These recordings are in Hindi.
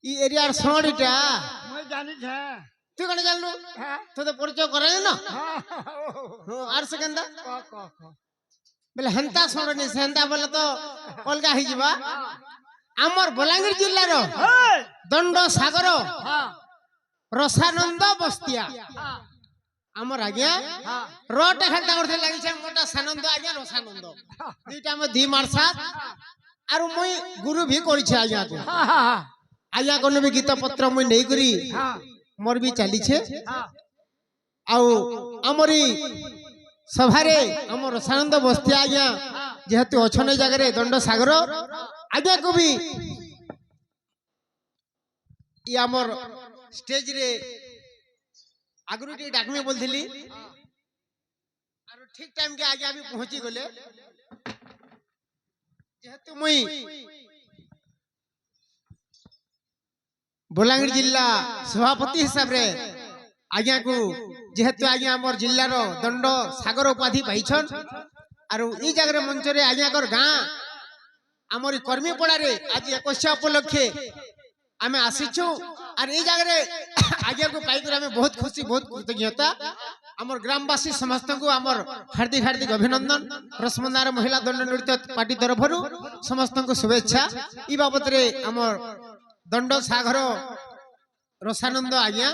ই এরিয়ার সড়িটা মই জানি ছে তুই কেন জানলু হ্যাঁ তো তো পরিচয় করাই না আর সেকেন্ড ক ক ক বলে হেন্তা সড়নি হেন্তা বলে তো অলগা হই যাবা আমার বলাঙ্গীর জিল্লার হেই দণ্ড সাগর হ্যাঁ রসানন্দ বস্তিয়া হ্যাঁ আমার আজ্ঞা হ্যাঁ রটা ঘন্টা করতে লাগিছে মোটা সানন্দ আজ্ঞা রসানন্দ দুইটা আমি দি মারসাত আর মুই গুরু ভি করিছে আজ্ঞা কো হ্যাঁ আজ্ঞা কোন বি গীত পত্র মুই নেই করি হ্যাঁ মোর বি চালিছে হ্যাঁ আউ আমরি সভারে আমার রসানন্দ বস্তিয়া আজ্ঞা যেহেতু অছন এই জায়গায় দণ্ড সাগর আজ্ঞা কবি ই আমার স্টেজ রে আগুরি টি ডাকমি বলছিলি আর ঠিক টাইম কে আগে আমি পৌঁছি গলে যেহেতু মুই বলাঙ্গীর জিল্লা সভাপতি হিসাবে আজ্ঞা কু যেহেতু আজ্ঞা আমার জিল্লার দণ্ড সাগর উপাধি পাইছন আর এই জায়গার মঞ্চরে আজ্ঞাকর গাঁ আমার কর্মী পড়ারে আজ 21 উপলক্ষে আমি আসিছু আর এই জায়গায় আজ্ঞাকে পাইকরে আমি বহুত খুশি বহুত কৃতজ্ঞতা আমার গ্রামবাসী সমস্ত আমার হার্দিক হার্দিক অভিনন্দন রসমন্দার মহিলা দণ্ড নৃত্য পার্টি তরফর সমস্ত শুভেচ্ছা এই বাবদরে আমার দণ্ড সাগর রসানন্দ আজ্ঞা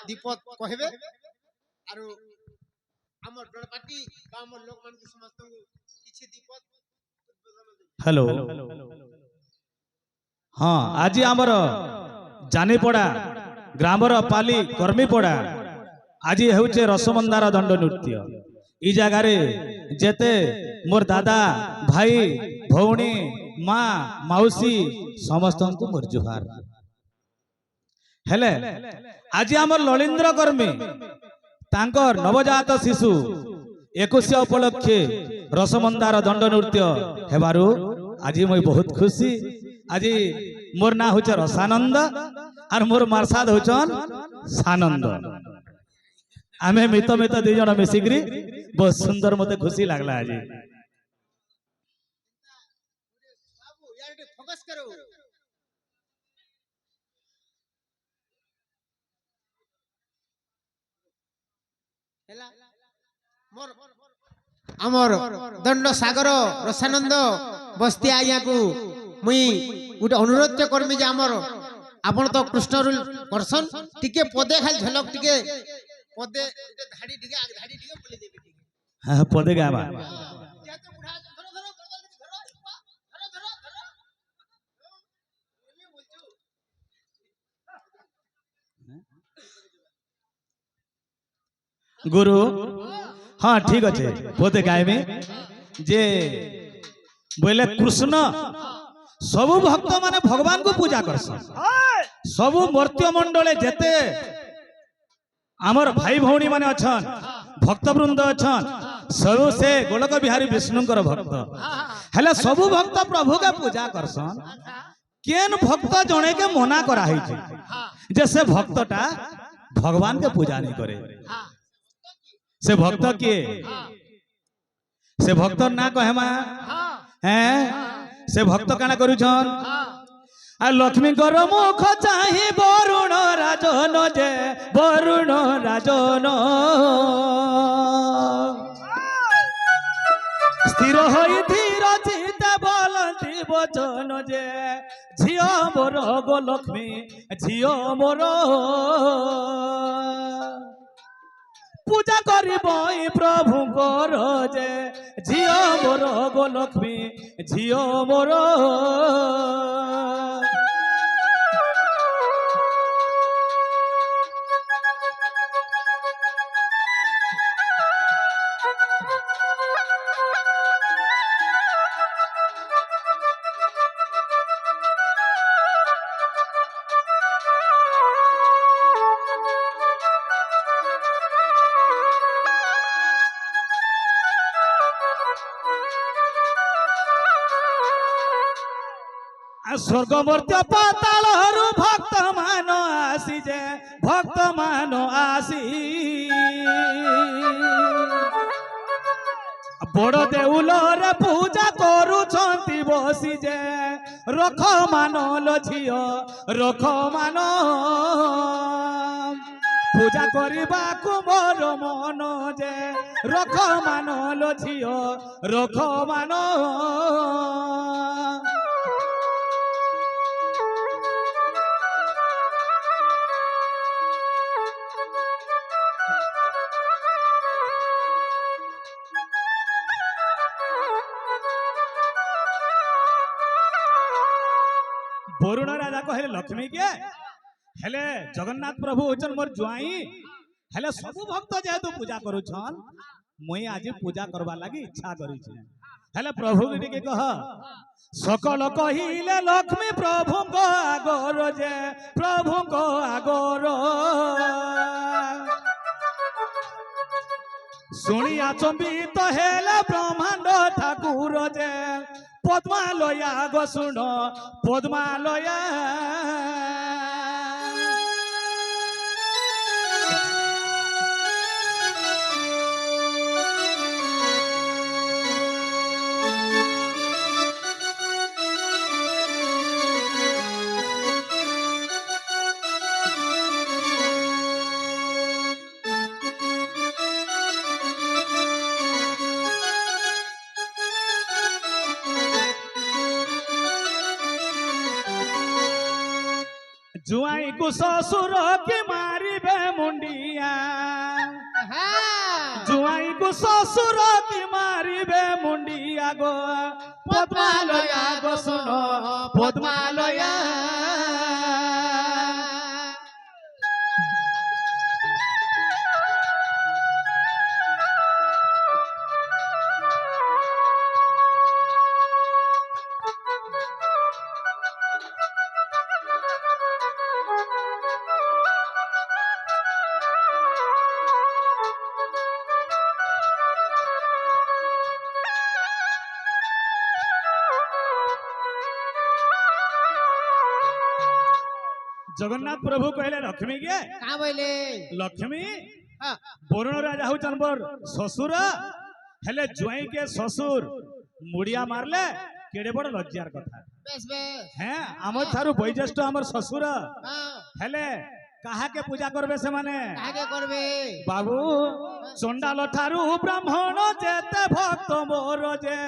দীপক কহবে আর আমার দল পার্টি বা আমার লোক মান সমস্ত কিছু দীপক हेलो हाँ आज आमर जानीपड़ा ग्रामर पाली कर्मीपड़ा आज हूँ रसमंदार दंड नृत्य इ जगार जेते मोर दादा भाई भौणी माँ मौसी समस्त को मोर जुहार हेले आज आमर ललिंद्र कर्मी तांकर नवजात शिशु 21 उपलक्षे रसमंदार दंड नृत्य हेबारु आज मुई बहुत खुशी आज मोर ना होचे रसानंद और मोर मारसाद होचन सानंद आमे मित मित दी जण मिसिकरी बहुत सुंदर मते खुशी लागला आज बाबू यार टे फोकस करो हेला मोर আমার দণ্ড সাগর রসানন্দ বস্তি আজ্ঞাকু মুই গোটে অনুরোধ করমি যে আমার আপন তো কৃষ্ণ রুল করছন টিকে পদে খালি ঝলক টিকে পদে ধাড়ি টিকে ধাড়ি টিকে বলি দেবে টিকে हां पदे गावा যেহেতু বুড়া ধরো ধরো বদল ধরো ধরো ধরো ধরো আমি বলছু गुरु हाँ ठीक अच्छे पदे गायबे जे बोले कृष्ण सबु भक्त माने भगवान को पूजा करसन सबु मर्त्य मंडले जेते आमर भाई भौणी माने अछन भक्त वृंद अछन सबु से गोलक बिहारी विष्णुकर भक्त हेले सबु भक्त प्रभु के पूजा करसन केन भक्त जणे के मना करा है जे से भक्तटा भगवान के पूजा नहीं करे से भक्त किए से भक्त ना कहेमा हैं से भक्त काना करूछन आ लक्ष्मी कर मुख चाहि वरुण राजन जे वरुण राजन स्थिर होई धीर चित बोलती वचन जे झियो मोर गो लक्ष्मी झियो मोर पूजा करिब प्रभु कर जे झियो मोर गो लक्ष्मी झियो मोर स्वर्ग मर्त्य पाताल भक्त मान आसी जे भक्त मान आसी बड़ देउल रे पूजा करूछंती बसी जे রখ মানো লো ঝিও রখ মানো পূজা করিবাকু মোর মন যে রখ মানো লো ঝিও রখ মানো বরুণ রাজা কহিলে লক্ষ্মী কে হেলে জগন্নাথ প্রভু হচ্ছেন মোর জুয়াই হেলে সবু ভক্ত যেহেতু পূজা করুছন মুই আজ পূজা করবার লাগি ইচ্ছা করিছে হেলে প্রভু টিকে কহ সকল কহিলে লক্ষ্মী প্রভুঙ্ক আগর যে প্রভুঙ্ক আগর শুনিয়া চম্বিত হেলে ব্রহ্মাণ্ড ঠাকুর যে পদ্মালয়া গো শুণ পদ্মালয়া जुआई को ससुर की मारिबे मुंडिया जुआई को ससुर की मारिबे मुंडिया गो पद्मालया गो सुनो पद्मालया जगन्नाथ प्रभु कहले लक्ष्मी के का बोले लक्ष्मी हाँ बरुण राजा हूँ मोर ससुर हेले जुआई के ससुर मुड़िया मारले केड़े बड़ लज्जार कथा बेस बेस हैं आम थारु वैज्येष्ठ आमर ससुर हाँ हेले काहा के पूजा करबे से माने काहे करबे बाबू चंडाल ठारू ब्राह्मण जेते भक्त मोर जे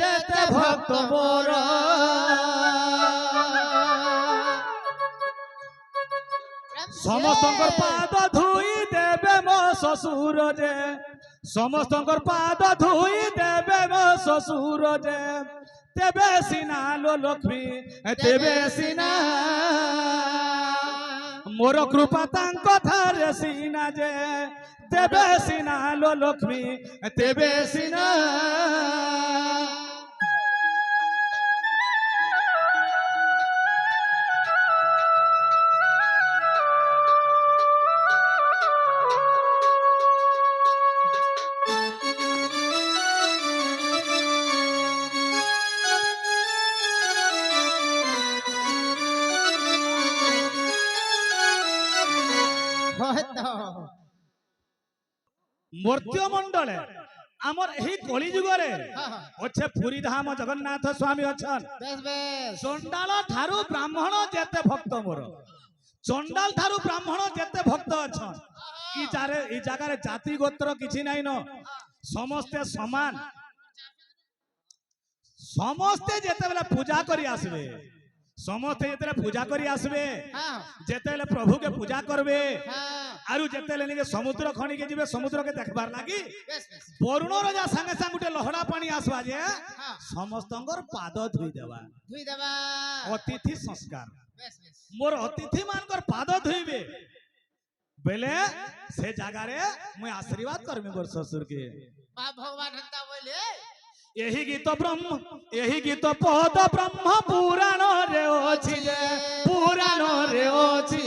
जेते भक्त मोर समस्तंकर पाद धुई देबे मो ससुर जे समस्तंकर पाद धुई देबे मो ससुर जे तेबे सिना लो लक्ष्मी तेबे सिना मोर कृपा तांक थारे सिना जे तेबे सिना लो लक्ष्मी तेबे सिना मर्त्य मंडले आमर एही कली जुगरे अच्छे पुरी धाम जगन्नाथ स्वामी अछन बेस बेस चंडाल ठारू ब्राह्मण जेते भक्त मोर चंडाल ठारू ब्राह्मण जेते भक्त अछन ई जगह जाति गोत्र किछि नाइ न समस्ते समान समस्ते जेते बेला पूजा करी आसबे समस्ते जेते पूजा करी आसबे हाँ जेते प्रभु के पूजा करबे हाँ आरु जेते लेके समुद्र खणी के जिबे समुद्र के देखबार लागी बेस बेस बरुण राजा संगे संग गुटे लहड़ा पानी आसबा जे हाँ समस्तंगर पाद धुई देबा धुई देबा अतिथि संस्कार बेस बेस मोर अतिथि मानकर पाद धुईबे बेले से जगह रे मैं आशीर्वाद करमी मोर ससुर के बा भगवान हंता बोले यही गीत पद ब्रह्म पुराण रे अछि जे पुराण रे अछि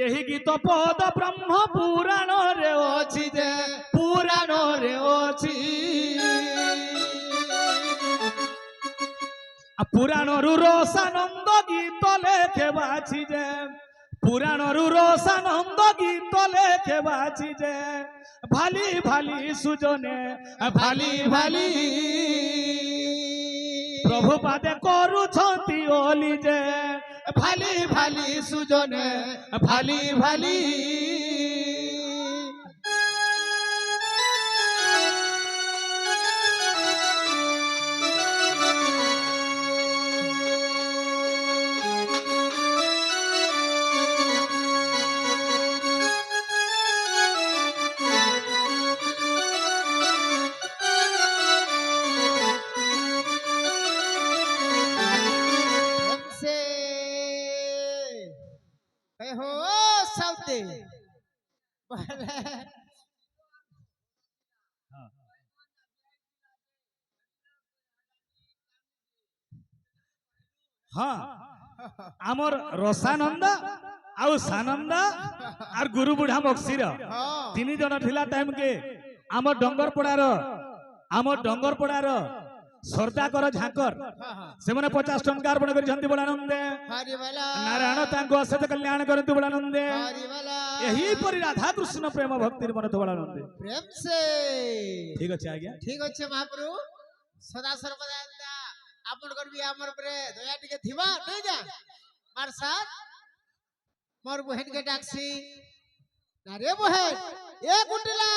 यही गीत पद ब्रह्म पुराण रे अछि जे पुराण रे अछि पुराण रु रसानंद गीत लेखे बाछि जे पुराण रु रसानंद गीत लेखे बाछि जे भाली भाली सुजने भाली भाली ପ୍ରଭୁ ପାଦେ କରୁଛନ୍ତି ଓଲି ଯେ ଭାଲି ଭାଲି ସୁଜନେ ଭାଲି ଭାଲି से हो साउते ହଁ ଆମର ରସାନନ୍ଦ ଆଉ ସାନନ୍ଦ আর গুরু বুঢ়া মক্সিର ତିନି ଜଣ ଥିଲା ଟାଇମ କେ ଆମ ଡଙ୍ଗରପଡାର ସର୍ଦାକର ଝାଙ୍କର ସେମାନେ 50 ଟଙ୍କା ଅର୍ପଣ କରିଛନ୍ତି ବଳାନନ୍ଦେ ନାରାୟଣ ତାଙ୍କୁ ଅଶେଷ କଲ୍ୟାଣ କରନ୍ତୁ ବଳାନନ୍ଦେ ଏହିପରି ରାଧା କୃଷ୍ଣ ପ୍ରେମ ଭକ୍ତିର ମନ ତ ବଳାନନ୍ଦେ प्रेम से ଠିକ ଅଛି ଆଜ୍ଞା ठीक अच्छे महाप्रभु सदा सर्वदा एंता आपनकर भी हमर परे दया टिके थिबा नहीं जा मार साथ मोर बहन के डाक्सी ना रे बहन ए कुटला